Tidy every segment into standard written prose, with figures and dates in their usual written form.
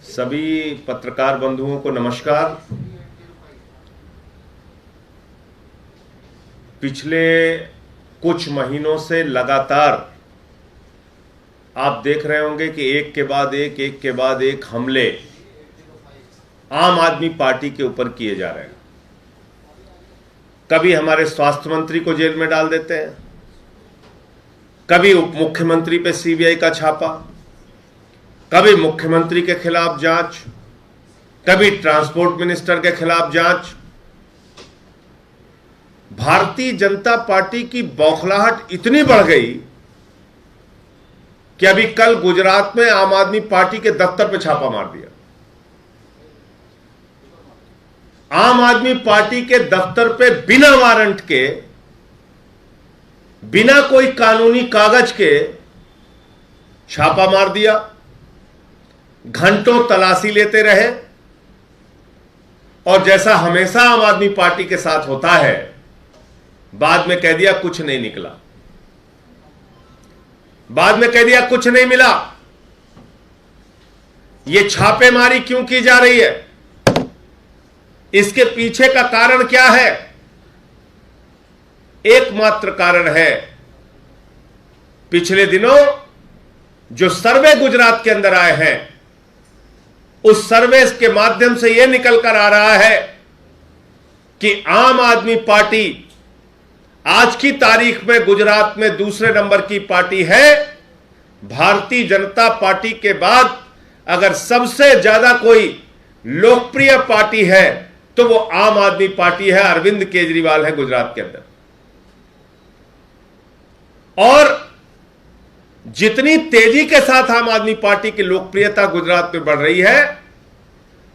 सभी पत्रकार बंधुओं को नमस्कार। पिछले कुछ महीनों से लगातार आप देख रहे होंगे कि एक के बाद एक हमले आम आदमी पार्टी के ऊपर किए जा रहे हैं। कभी हमारे स्वास्थ्य मंत्री को जेल में डाल देते हैं, कभी उप मुख्यमंत्री पे सीबीआई का छापा, कभी मुख्यमंत्री के खिलाफ जांच, कभी ट्रांसपोर्ट मिनिस्टर के खिलाफ जांच। भारतीय जनता पार्टी की बौखलाहट इतनी बढ़ गई कि अभी कल गुजरात में आम आदमी पार्टी के दफ्तर पे छापा मार दिया। आम आदमी पार्टी के दफ्तर पे बिना वारंट के, बिना कोई कानूनी कागज के छापा मार दिया। घंटों तलाशी लेते रहे और जैसा हमेशा आम आदमी पार्टी के साथ होता है, बाद में कह दिया कुछ नहीं निकला, बाद में कह दिया कुछ नहीं मिला। यह छापेमारी क्यों की जा रही है? इसके पीछे का कारण क्या है? एकमात्र कारण है, पिछले दिनों जो सर्वे गुजरात के अंदर आए हैं, उस सर्वे के माध्यम से यह निकल कर आ रहा है कि आम आदमी पार्टी आज की तारीख में गुजरात में दूसरे नंबर की पार्टी है। भारतीय जनता पार्टी के बाद अगर सबसे ज्यादा कोई लोकप्रिय पार्टी है तो वो आम आदमी पार्टी है। अरविंद केजरीवाल है गुजरात के अंदर। और जितनी तेजी के साथ आम आदमी पार्टी की लोकप्रियता गुजरात में बढ़ रही है,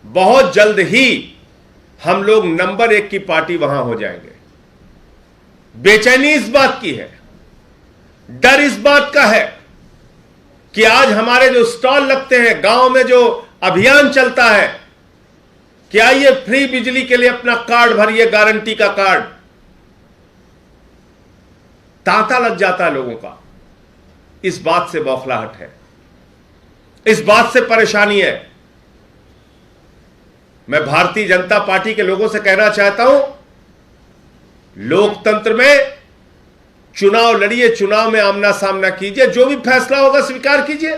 बहुत जल्द ही हम लोग नंबर 1 की पार्टी वहां हो जाएंगे। बेचैनी इस बात की है, डर इस बात का है कि आज हमारे जो स्टॉल लगते हैं, गांव में जो अभियान चलता है कि आइए फ्री बिजली के लिए अपना कार्ड भरिए, गारंटी का कार्ड, तांता लग जाता है लोगों का। इस बात से बौखलाहट है, इस बात से परेशानी है। मैं भारतीय जनता पार्टी के लोगों से कहना चाहता हूं, लोकतंत्र में चुनाव लड़िए, चुनाव में आमना सामना कीजिए, जो भी फैसला होगा स्वीकार कीजिए।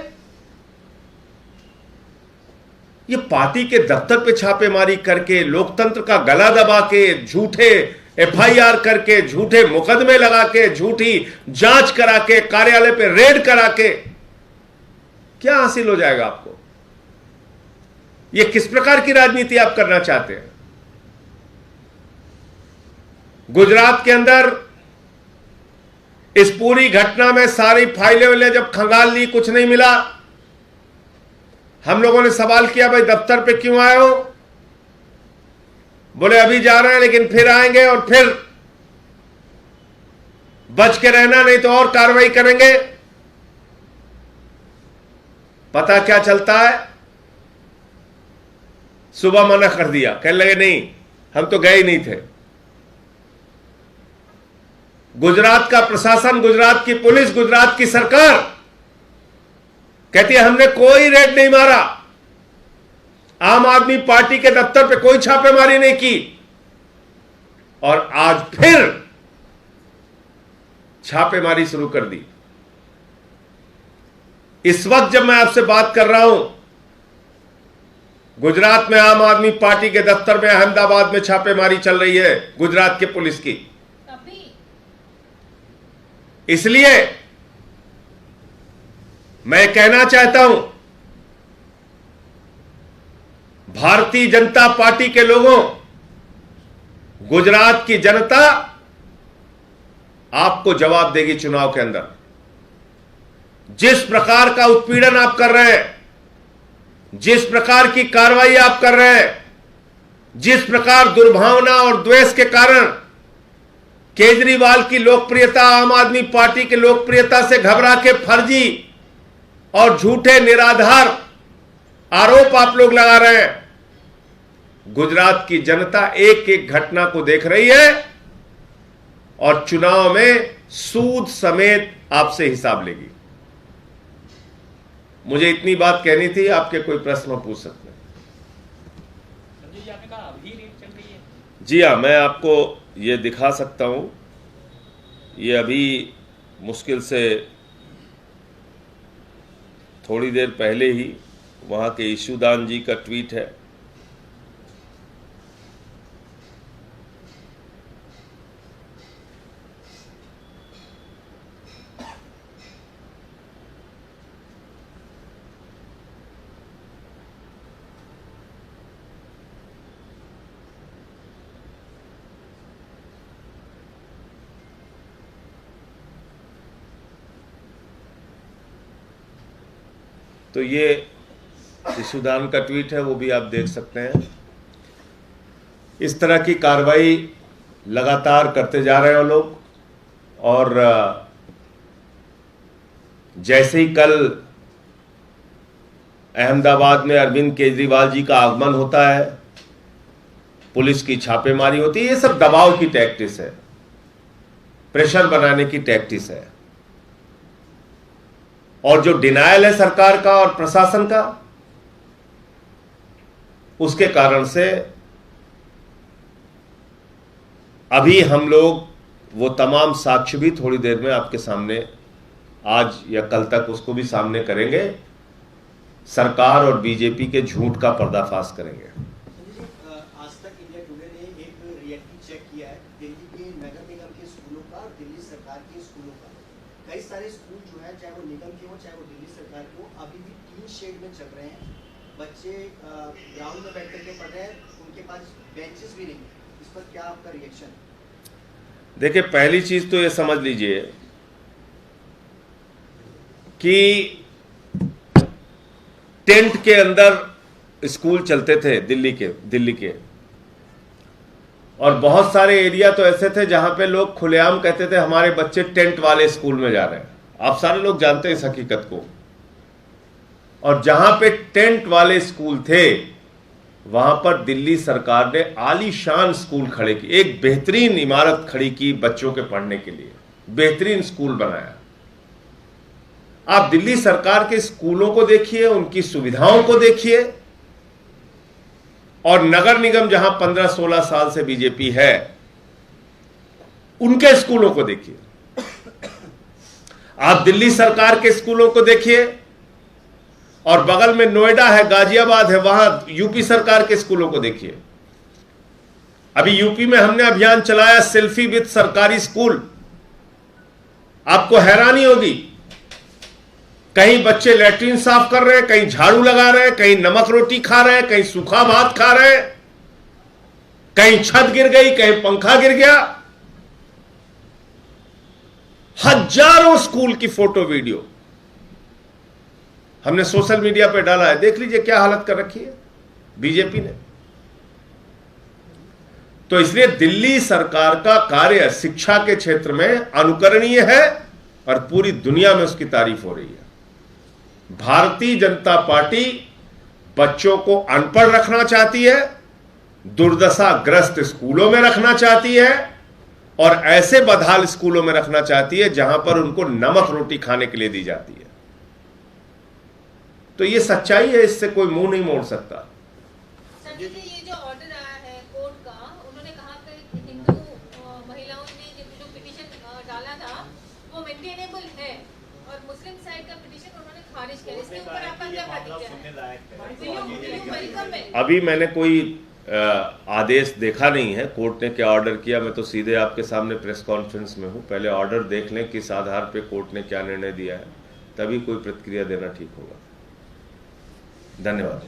ये पार्टी के दफ्तर पे छापेमारी करके, लोकतंत्र का गला दबा के, झूठे एफआईआर करके, झूठे मुकदमे लगा के, झूठी जांच करा के, कार्यालय पे रेड करा के क्या हासिल हो जाएगा आपको? ये किस प्रकार की राजनीति आप करना चाहते हैं? गुजरात के अंदर इस पूरी घटना में सारी फाइलें वाइलें जब खंगाल ली, कुछ नहीं मिला। हम लोगों ने सवाल किया, भाई दफ्तर पे क्यों आए हो? बोले अभी जा रहे हैं लेकिन फिर आएंगे और फिर बच के रहना, नहीं तो और कार्रवाई करेंगे। पता क्या चलता है? सुबह मना कर दिया, कहने लगे नहीं, हम तो गए ही नहीं थे। गुजरात का प्रशासन, गुजरात की पुलिस, गुजरात की सरकार कहती है हमने कोई रेड नहीं मारा, आम आदमी पार्टी के दफ्तर पे कोई छापेमारी नहीं की। और आज फिर छापेमारी शुरू कर दी। इस वक्त जब मैं आपसे बात कर रहा हूं, गुजरात में आम आदमी पार्टी के दफ्तर में अहमदाबाद में छापेमारी चल रही है गुजरात के पुलिस की। इसलिए मैं कहना चाहता हूं, भारतीय जनता पार्टी के लोगों, गुजरात की जनता आपको जवाब देगी चुनाव के अंदर। जिस प्रकार का उत्पीड़न आप कर रहे हैं, जिस प्रकार की कार्रवाई आप कर रहे हैं, जिस प्रकार दुर्भावना और द्वेष के कारण केजरीवाल की लोकप्रियता आम आदमी पार्टी की लोकप्रियता से घबरा के फर्जी और झूठे निराधार आरोप आप लोग लगा रहे हैं। गुजरात की जनता एक एक घटना को देख रही है और चुनाव में सूद समेत आपसे हिसाब लेगी। मुझे इतनी बात कहनी थी, आपके कोई प्रश्न पूछ सकते हैं। संजय जी, आपने कहा अभी रेड चल रही है। जी हाँ, मैं आपको ये दिखा सकता हूँ। ये अभी मुश्किल से थोड़ी देर पहले ही वहाँ के ईशुदान जी का ट्वीट है। तो ये ईशुदान का ट्वीट है, वो भी आप देख सकते हैं। इस तरह की कार्रवाई लगातार करते जा रहे हैं लोग। और जैसे ही कल अहमदाबाद में अरविंद केजरीवाल जी का आगमन होता है, पुलिस की छापेमारी होती है। ये सब दबाव की टैक्टिस है, प्रेशर बनाने की टैक्टिस है। और जो डिनायल है सरकार का और प्रशासन का, उसके कारण से अभी हम लोग वो तमाम साक्ष्य भी थोड़ी देर में आपके सामने, आज या कल तक उसको भी सामने करेंगे। सरकार और बीजेपी के झूठ का पर्दाफाश करेंगे। आज तक इंडिया टुडे ने एक रियलिटी चेक किया है दिल्ली के नगर निगम के स्कूलों का और दिल्ली सरकार के स्कूलों का। कई सारे स्कूल जो है, चाहे वो निगम के हो चाहे वो दिल्ली सरकार के हो, अभी भी टीन शेड में चल रहे हैं। बच्चे ग्राउंड में बैठ करके पढ़ रहे हैं, उनके पास बेंचेस भी नहीं है। इस पर क्या आपका रिएक्शन? देखिए, पहली चीज तो ये समझ लीजिए कि टेंट के अंदर स्कूल चलते थे दिल्ली के। और बहुत सारे एरिया तो ऐसे थे जहां पे लोग खुलेआम कहते थे हमारे बच्चे टेंट वाले स्कूल में जा रहे हैं। आप सारे लोग जानते हैं इस हकीकत को। और जहां पे टेंट वाले स्कूल थे, वहां पर दिल्ली सरकार ने आलीशान स्कूल खड़े की, एक बेहतरीन इमारत खड़ी की बच्चों के पढ़ने के लिए, बेहतरीन स्कूल बनाया। आप दिल्ली सरकार के स्कूलों को देखिए, उनकी सुविधाओं को देखिए, और नगर निगम जहां 15-16 साल से बीजेपी है, उनके स्कूलों को देखिए। आप दिल्ली सरकार के स्कूलों को देखिए, और बगल में नोएडा है, गाजियाबाद है, वहां यूपी सरकार के स्कूलों को देखिए। अभी यूपी में हमने अभियान चलाया सेल्फी विद सरकारी स्कूल। आपको हैरानी होगी, कहीं बच्चे लैट्रिन साफ कर रहे हैं, कहीं झाड़ू लगा रहे हैं, कहीं नमक रोटी खा रहे हैं, कहीं सूखा भात खा रहे हैं, कहीं छत गिर गई, कहीं पंखा गिर गया। हजारों स्कूल की फोटो वीडियो हमने सोशल मीडिया पे डाला है, देख लीजिए क्या हालत कर रखी है बीजेपी ने। तो इसलिए दिल्ली सरकार का कार्य शिक्षा के क्षेत्र में अनुकरणीय है और पूरी दुनिया में उसकी तारीफ हो रही है। भारतीय जनता पार्टी बच्चों को अनपढ़ रखना चाहती है, दुर्दशाग्रस्त स्कूलों में रखना चाहती है, और ऐसे बदहाल स्कूलों में रखना चाहती है जहां पर उनको नमक रोटी खाने के लिए दी जाती है। तो ये सच्चाई है, इससे कोई मुंह नहीं मोड़ सकता। ये जो ऑर्डर आया है कोर्ट का, उन्होंने कहा कि हिंदू महिलाओं ने जो पिटीशन डाला था वो मेंटेनेबल है, और मुस्लिम साइड का पिटीशन उन्होंने खारिज किया। इसके ऊपर आपका क्या प्रतिक्रिया है? अभी मैंने कोई आदेश देखा नहीं है, कोर्ट ने क्या ऑर्डर किया। मैं तो सीधे आपके सामने प्रेस कॉन्फ्रेंस में हूं। पहले ऑर्डर देख लें किस आधार पे कोर्ट ने क्या निर्णय दिया है, तभी कोई प्रतिक्रिया देना ठीक होगा। धन्यवाद।